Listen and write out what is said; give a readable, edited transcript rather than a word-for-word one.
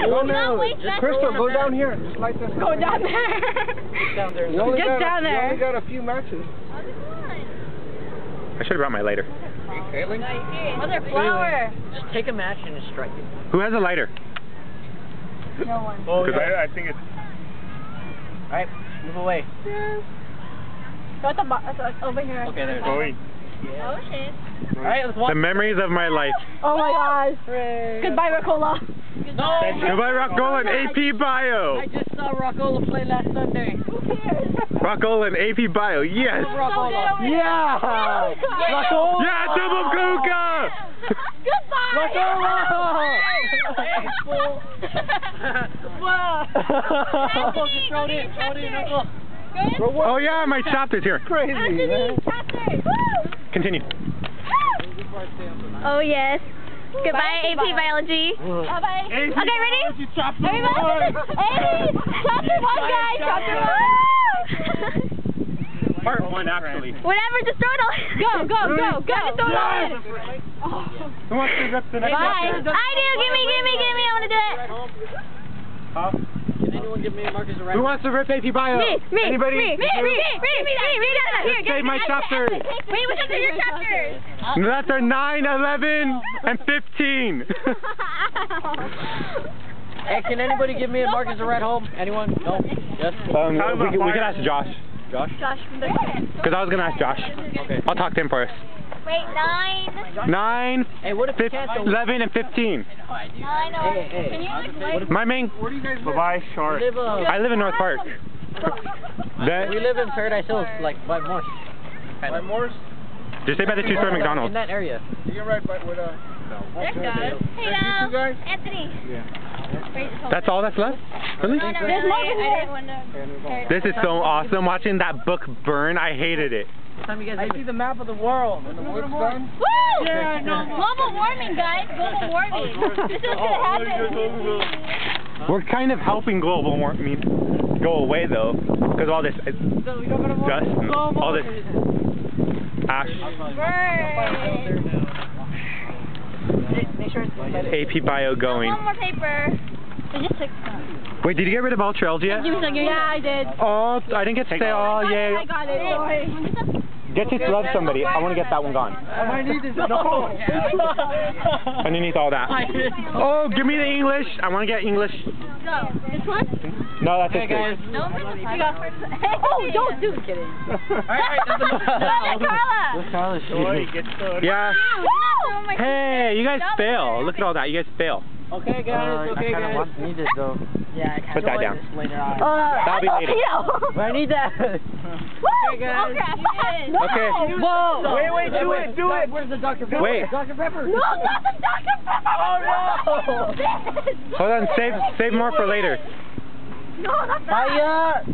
Go now. Crystal, go down here. Just like this. Go down there. Down there. You only got a few matches. I should have brought my lighter. Are you failing? Mother flower. Just take a match and just strike it. Who has a lighter? No one. Oh, I think it's... Alright, move away. Go at the over here. Okay, there it is. Going. Oh shit. Alright, let's walk. The memories of my life. Oh my gosh. Goodbye, Ricola. No! Goodbye, Rockola and AP Bio. I just saw Rockola play last Sunday. Who cares? Rockola and AP Bio, yes. Rockola. Yeah! Rockola. Yeah, double Kuka! Goodbye. Oh yeah, my chapter's here. Crazy, man. Continue. Oh yes. Goodbye, AP Biology. Bye-bye. Okay, ready? Everybody. Hey, chapter 1, guys. Chapter 1. Part 1, actually. Whatever, just throw it all. Go. Just throw it all in. Who wants to rip the next Bye. I do. Give me. I want to do it. Huh? Can anyone give me a Marcus Who wants to rip AP Bio? Me. Anybody? Me. Let's save my chapters. Wait, which ones are your chapters? That's our 9, 11, and 15. Hey, can anybody give me a Marcus or Red Home? Anyone? No? Yes? We can ask Josh. Josh? Because I was going to ask Josh. Okay. I'll talk to him first. Wait, 9. 9, Hey, what if you can't go? 11, and 15. 9. Hey. Can you My main... Bye-bye, short. I live in North Park. We live in Paradise Hills, like by Morse. By Morse? Just stay by the two-story McDonald's. In that area. You're right by with There it goes. Hey now, guys? Anthony. Yeah. That's all that's left? Really? There's more in there. This is so awesome, watching that book burn. I hated it. What time you guys I see the map of the world. When the work's done. Woo! Yeah, no. Global warming, guys. Global warming. This is gonna happen. We're kind of helping global warming go away, though, because all this dust and all this ash. Make sure it's AP Bio going. One more paper. I just took some. Wait, did you get rid of all trails yet? Yeah, I did. Oh, I didn't get to say, oh, yay. I got it. Get to love somebody. I want to get that one gone. I need this. No. Underneath all that. Oh, give me the English. I want to get English. Go. This one? No, that's Hey it. guys. No, I got first. Oh, don't do it. Kidding. Alright, Carla. Yeah. Hey, you guys fail. Look at all that. You guys fail. Okay guys, okay guys. Need it though. Yeah, I Put that down. later on. That'll be later. But I need that. Okay, guys. No. Okay. Whoa! Wait, do it. Where's the Dr. Pepper? Wait. Dr. Pepper! No, not the Dr. Pepper. Oh no! Hold on. Save more for later. No, not that. Fire!